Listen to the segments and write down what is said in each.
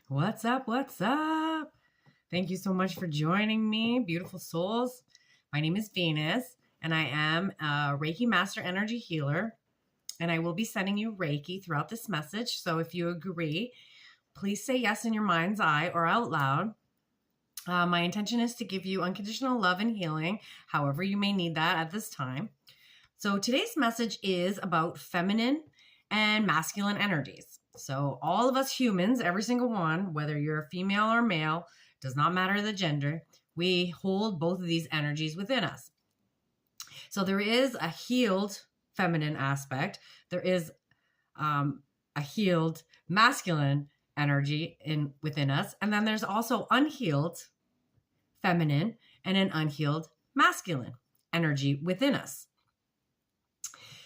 What's up? What's up? Thank you so much for joining me, beautiful souls. My name is Venus, and I am a Reiki Master Energy Healer, and I will be sending you Reiki throughout this message. So if you agree, please say yes in your mind's eye or out loud. My intention is to give you unconditional love and healing, however you may need that at this time. So today's message is about feminine and masculine energies. So all of us humans, every single one, whether you're a female or male, does not matter the gender, we hold both of these energies within us. So there is a healed feminine aspect. There is a healed masculine energy within us. And then there's also unhealed feminine and an unhealed masculine energy within us.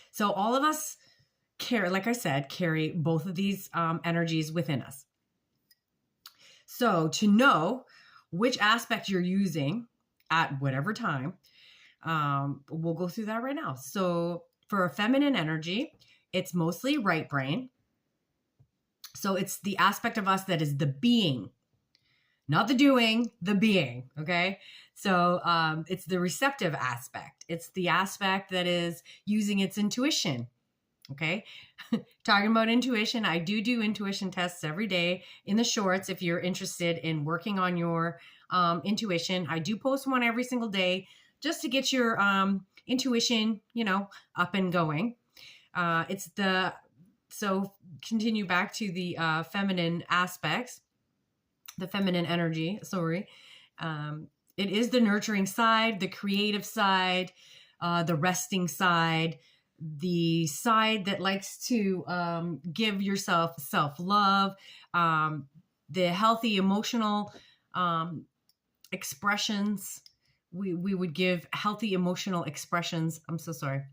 So all of us carry both of these energies within us. So to know which aspect you're using at whatever time, we'll go through that right now. So for a feminine energy, it's mostly right brain. So it's the aspect of us that is the being, not the doing, the being, okay? So it's the receptive aspect. It's the aspect that is using its intuition, okay? Talking about intuition, I do intuition tests every day in the shorts. If you're interested in working on your intuition, I do post one every single day just to get your intuition, up and going. So continue back to the feminine aspects, the feminine energy, it is the nurturing side, the creative side, the resting side, the side that likes to give yourself self-love, the healthy emotional expressions. We would give healthy emotional expressions. I'm so sorry.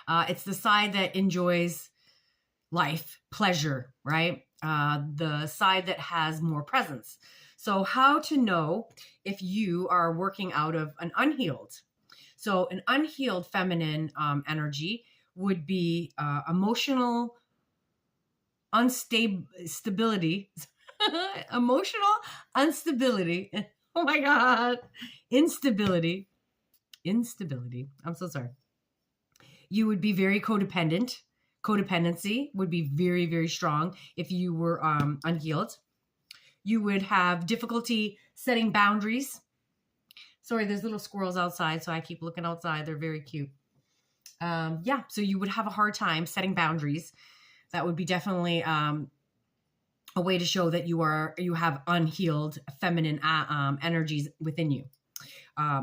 It's the side that enjoys life, pleasure, right? The side that has more presence. So how to know if you are working out of an unhealed? So an unhealed feminine energy would be emotional instability. Emotional instability. Oh my God. Instability. I'm so sorry. You would be very codependent. Codependency would be very, very strong if you were unhealed. You would have difficulty setting boundaries. Sorry, there's little squirrels outside, so I keep looking outside. They're very cute. So you would have a hard time setting boundaries. That would be definitely a way to show that you have unhealed feminine energies within you.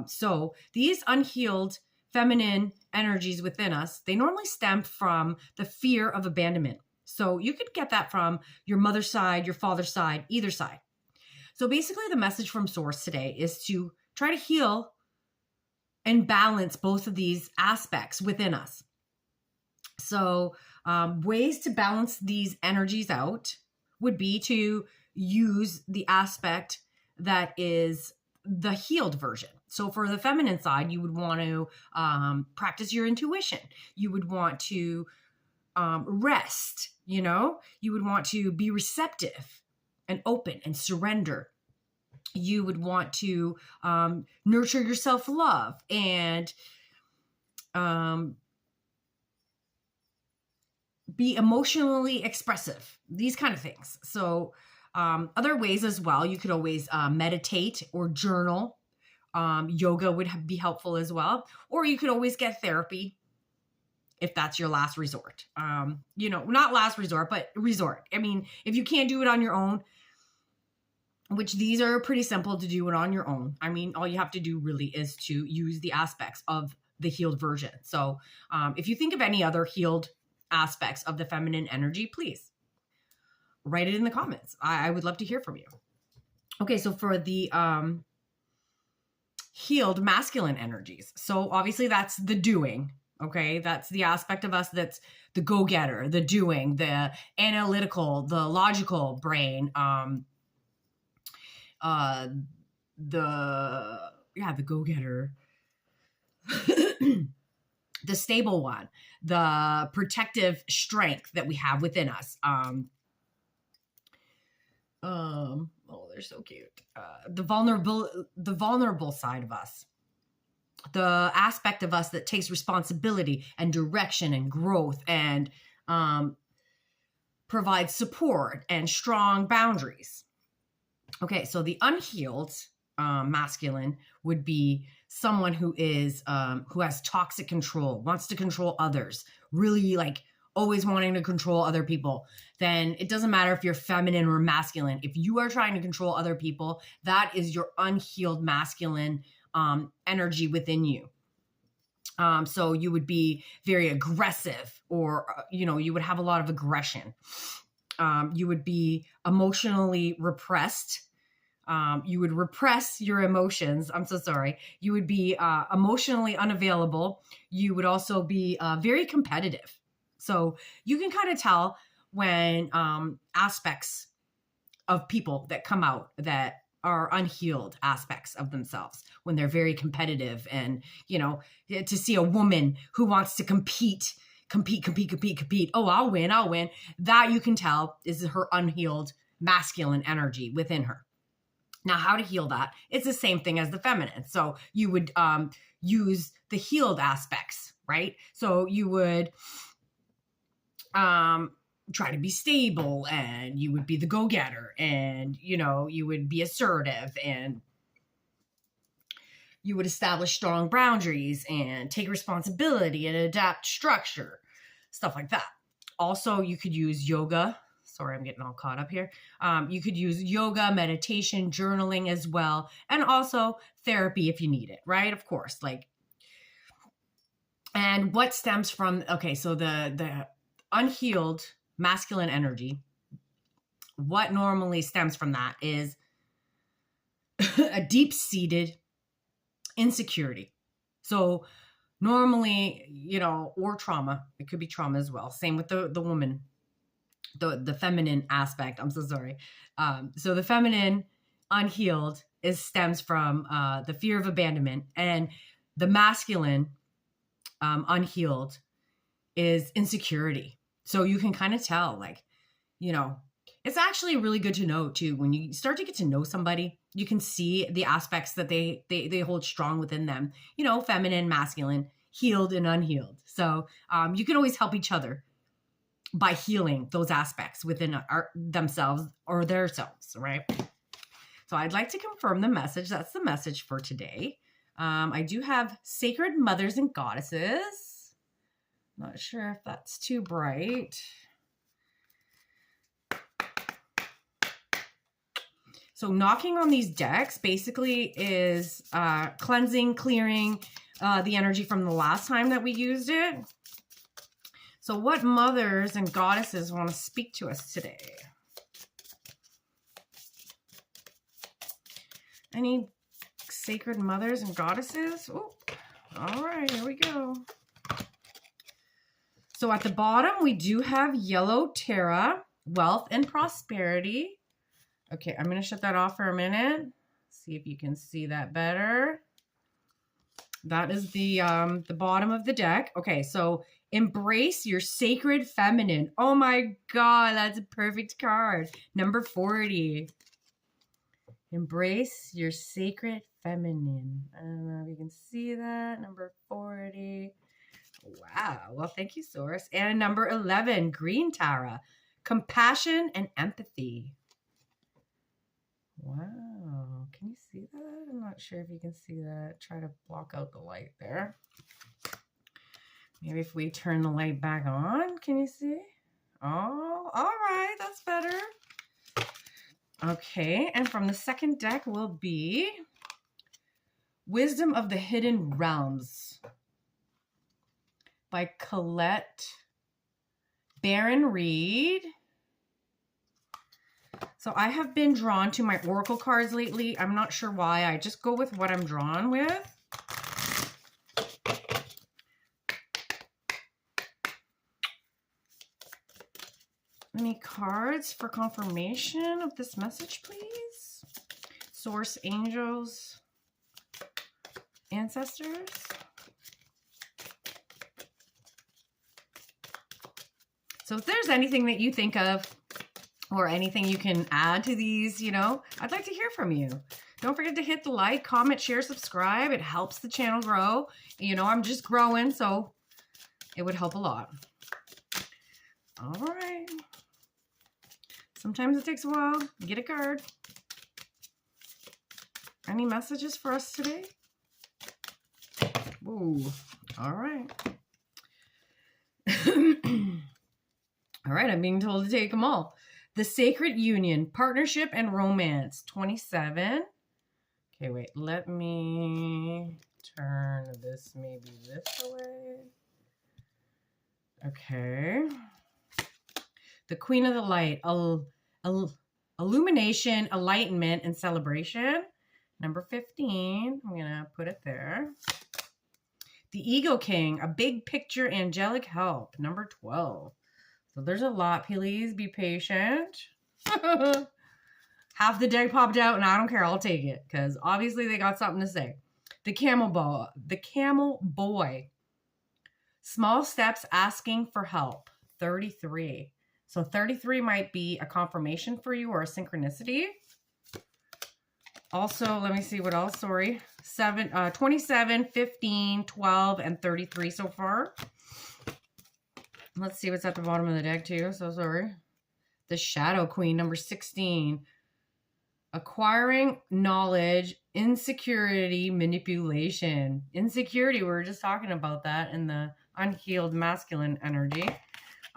So these unhealed feminine energies within us, they normally stem from the fear of abandonment. So you could get that from your mother's side, your father's side, either side. So basically the message from Source today is to try to heal and balance both of these aspects within us. So ways to balance these energies out would be to use the aspect that is the healed version. So for the feminine side, you would want to practice your intuition. You would want to rest, you would want to be receptive and open and surrender. You would want to nurture your self-love and be emotionally expressive, these kind of things. So other ways as well, you could always meditate or journal. Yoga would be helpful as well. Or you could always get therapy if that's your last resort. Not last resort, but resort. I mean, if you can't do it on your own, which these are pretty simple to do it on your own. I mean, all you have to do really is to use the aspects of the healed version. So if you think of any other healed aspects of the feminine energy, please write it in the comments. I would love to hear from you. Okay, so for the healed masculine energies. So obviously that's the doing. Okay, that's the aspect of us that's the go-getter, the doing, the analytical, the logical brain, the go-getter, the stable one, the protective strength that we have within us. they're so cute. The vulnerable side of us. The aspect of us that takes responsibility and direction and growth and provides support and strong boundaries. Okay, so the unhealed masculine would be someone who is who has toxic control, wants to control others, really like always wanting to control other people. Then it doesn't matter if you're feminine or masculine. If you are trying to control other people, that is your unhealed masculine energy within you. So you would be very aggressive, or, you would have a lot of aggression. You would be emotionally repressed. You would repress your emotions. I'm so sorry. You would be emotionally unavailable. You would also be very competitive. So you can kind of tell when aspects of people that come out that are unhealed aspects of themselves, when they're very competitive, and, to see a woman who wants to compete. Oh, I'll win. That you can tell is her unhealed masculine energy within her. Now, how to heal that? It's the same thing as the feminine. So you would use the healed aspects, right? So you would try to be stable, and you would be the go-getter, and, you would be assertive, and you would establish strong boundaries and take responsibility and adapt structure, stuff like that. Also, you could use yoga. Sorry, I'm getting all caught up here. You could use yoga, meditation, journaling as well, and also therapy if you need it, right? Of course, and what stems from, okay, so the unhealed masculine energy, what normally stems from that is a deep-seated insecurity. So normally, or trauma, it could be trauma as well. Same with the woman, the feminine aspect. I'm so sorry. So the feminine unhealed stems from the fear of abandonment, and the masculine unhealed is insecurity. So you can kind of tell, it's actually really good to know too. When you start to get to know somebody, you can see the aspects that they hold strong within them, feminine, masculine, healed and unhealed. So you can always help each other by healing those aspects within themselves or their selves, right? So I'd like to confirm the message. That's the message for today. I do have sacred mothers and goddesses. Not sure if that's too bright. So knocking on these decks basically is cleansing, clearing the energy from the last time that we used it. So what mothers and goddesses want to speak to us today? Any sacred mothers and goddesses? Oh, all right, here we go. So at the bottom, we do have yellow Terra, wealth and prosperity. Okay, I'm going to shut that off for a minute. See if you can see that better. That is the bottom of the deck. Okay, so embrace your sacred feminine. Oh my God, that's a perfect card. Number 40. Embrace your sacred feminine. I don't know if you can see that. Number 40. Wow. Well, thank you, Source. And number 11, green Tara. Compassion and empathy. Wow. Can you see that? I'm not sure if you can see that. Try to block out the light there. Maybe if we turn the light back on, can you see? Oh, all right. That's better. Okay. And from the second deck will be Wisdom of the Hidden Realms by Colette Baron Reed. So I have been drawn to my oracle cards lately. I'm not sure why. I just go with what I'm drawn with. Any cards for confirmation of this message, please? Source, angels, ancestors. So if there's anything that you think of or anything you can add to these, you know, I'd like to hear from you. Don't forget to hit the like, comment, share, subscribe. It helps the channel grow. You know, I'm just growing, so it would help a lot. All right. Sometimes it takes a while. Get a card. Any messages for us today? Ooh, all right. All right, I'm being told to take them all. The Sacred Union, Partnership and Romance, 27. Okay, wait, let me turn this maybe this way. Okay. The Queen of the Light, Illumination, Enlightenment, and Celebration. Number 15, I'm going to put it there. The Ego King, a big picture, angelic help. Number 12. So there's a lot. Please be patient. Half the deck popped out, and I don't care. I'll take it because obviously they got something to say. The Camel Boy. Small steps asking for help. 33. So 33 might be a confirmation for you or a synchronicity. Also, let me see what else. Sorry. 27, 15, 12, and 33 so far. Let's see what's at the bottom of the deck too. So sorry. The Shadow Queen, number 16. Acquiring knowledge, insecurity, manipulation. Insecurity, we were just talking about that in the unhealed masculine energy.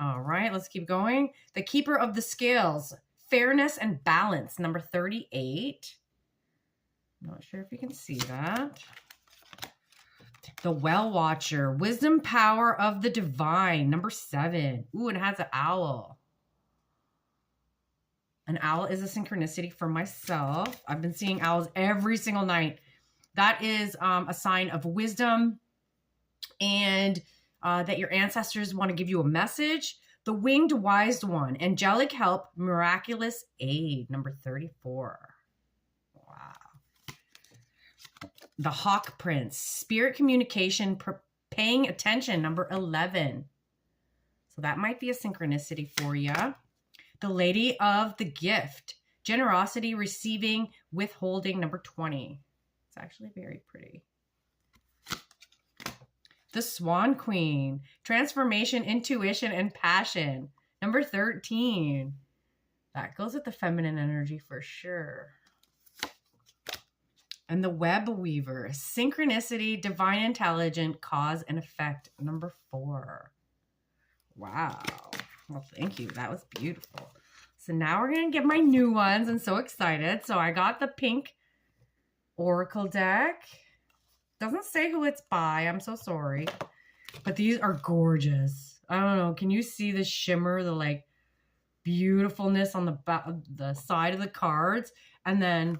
All right, let's keep going. The Keeper of the Scales, fairness and balance, number 38. Not sure if you can see that. The Well Watcher, wisdom, power of the divine, number 7. Ooh, it has an owl. An owl is a synchronicity for myself. I've been seeing owls every single night. That is a sign of wisdom and that your ancestors want to give you a message. The Winged Wise One, angelic help, miraculous aid, number 34. The Hawk Prince, spirit communication, paying attention, number 11. So that might be a synchronicity for you. The Lady of the Gift, generosity, receiving, withholding, number 20. It's actually very pretty. The Swan Queen, transformation, intuition, and passion, number 13. That goes with the feminine energy for sure. And the Web Weaver, synchronicity, divine intelligence, cause and effect, number 4. Wow. Well, thank you. That was beautiful. So now we're going to get my new ones. I'm so excited. So I got the pink Oracle deck. Doesn't say who it's by. I'm so sorry. But these are gorgeous. I don't know. Can you see the shimmer, the like beautifulness on the side of the cards? And then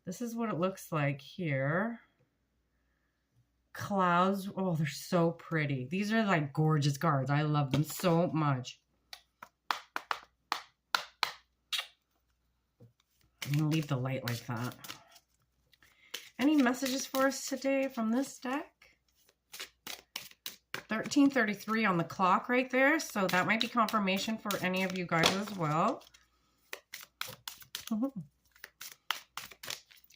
this is what it looks like here. Clouds. Oh, they're so pretty. These are like gorgeous cards. I love them so much. I'm going to leave the light like that. Any messages for us today from this deck? 13:33 on the clock right there. So that might be confirmation for any of you guys as well.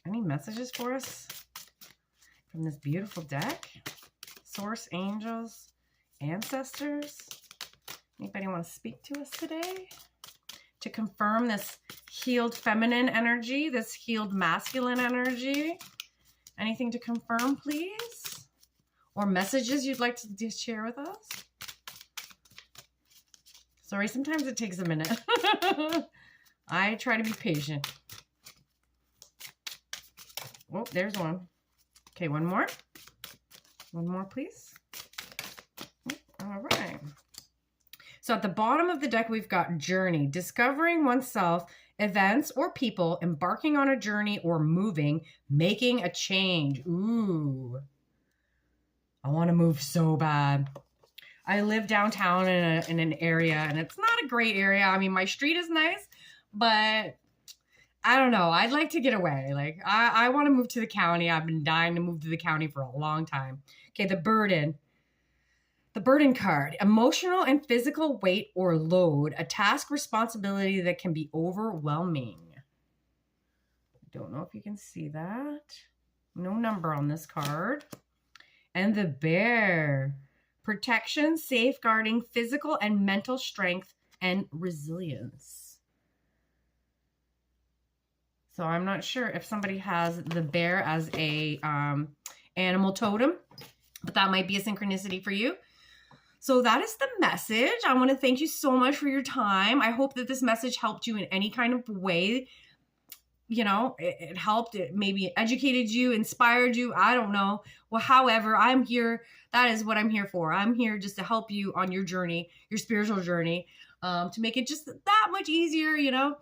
Any messages for us from this beautiful deck? Source, angels, ancestors. Anybody want to speak to us today? To confirm this healed feminine energy, this healed masculine energy. Anything to confirm, please? Or messages you'd like to share with us? Sorry, sometimes it takes a minute. I try to be patient. Oh, there's one. Okay, one more. One more, please. All right. So at the bottom of the deck, we've got journey, discovering oneself, events or people, embarking on a journey or moving, making a change. Ooh, I want to move so bad. I live downtown in an area, and it's not a great area. I mean, my street is nice, but I don't know. I'd like to get away. Like, I want to move to the county. I've been dying to move to the county for a long time. Okay, the burden. The burden card, emotional and physical weight or load, a task responsibility that can be overwhelming. I don't know if you can see that. No number on this card. And the bear, protection, safeguarding, physical and mental strength and resilience. So I'm not sure if somebody has the bear as a animal totem, but that might be a synchronicity for you. So that is the message. I want to thank you so much for your time. I hope that this message helped you in any kind of way. You know, it helped, it maybe educated you, inspired you. I don't know. Well, however, I'm here. That is what I'm here for. I'm here just to help you on your journey, your spiritual journey, to make it just that much easier. You know,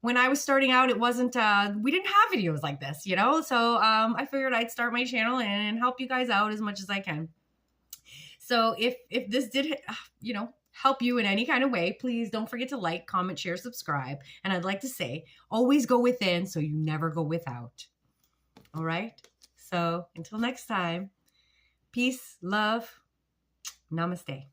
when I was starting out, it wasn't, we didn't have videos like this, you know? So I figured I'd start my channel and help you guys out as much as I can. So if this did, you know, help you in any kind of way, please don't forget to like, comment, share, subscribe. And I'd like to say, always go within so you never go without. All right? So until next time, peace, love, namaste.